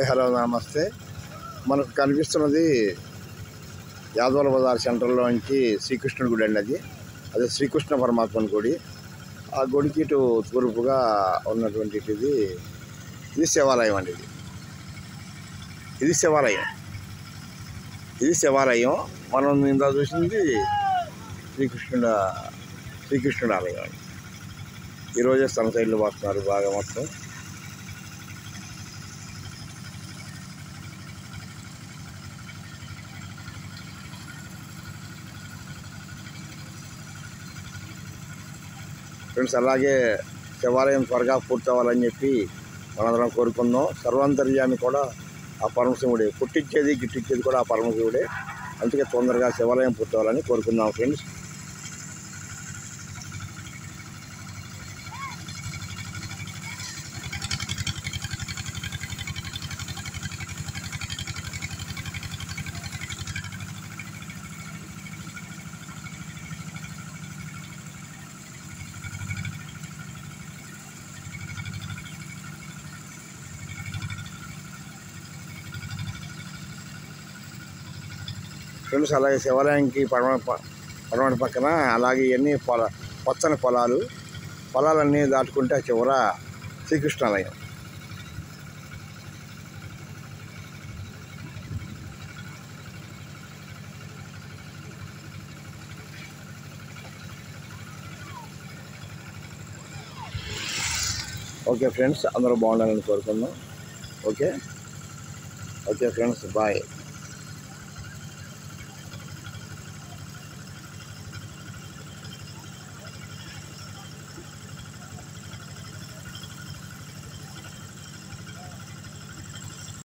Hello నమస్తే. మనకు కనిపిస్తున్నది యాదవల బజార్ సెంటర్లో నుంచి శ్రీకృష్ణుడి గుడి అండి. అది శ్రీకృష్ణ పరమాత్మని గుడి. ఆ గుడికి ఇటు తూర్పుగా ఉన్నటువంటి ఇది శివాలయం అండి. ఇది శివాలయం. మనం ఇంత చూసింది శ్రీకృష్ణుడు ఆలయం అండి. ఈరోజే సన్ సైడ్లు వస్తున్నారు బాగా మొత్తం. ఫ్రెండ్స్, అలాగే శివాలయం త్వరగా పూర్తవ్వాలని చెప్పి మనందరం కోరుకుందాం. సర్వాంతర్యాన్ని కూడా ఆ పరమశివుడే, పుట్టించేది గిట్టించేది కూడా ఆ పరమశివుడే. అందుకే తొందరగా శివాలయం పూర్తవ్వాలని కోరుకుందాం ఫ్రెండ్స్. అలాగే శివాలయానికి పడమటి పక్కన అలాగే ఇవన్నీ పచ్చని పొలాలన్నీ దాటుకుంటే చివర శ్రీకృష్ణాలయం. ఓకే ఫ్రెండ్స్, అందరూ బాగుండాలని కోరుకుందాం. Okay friends, bye.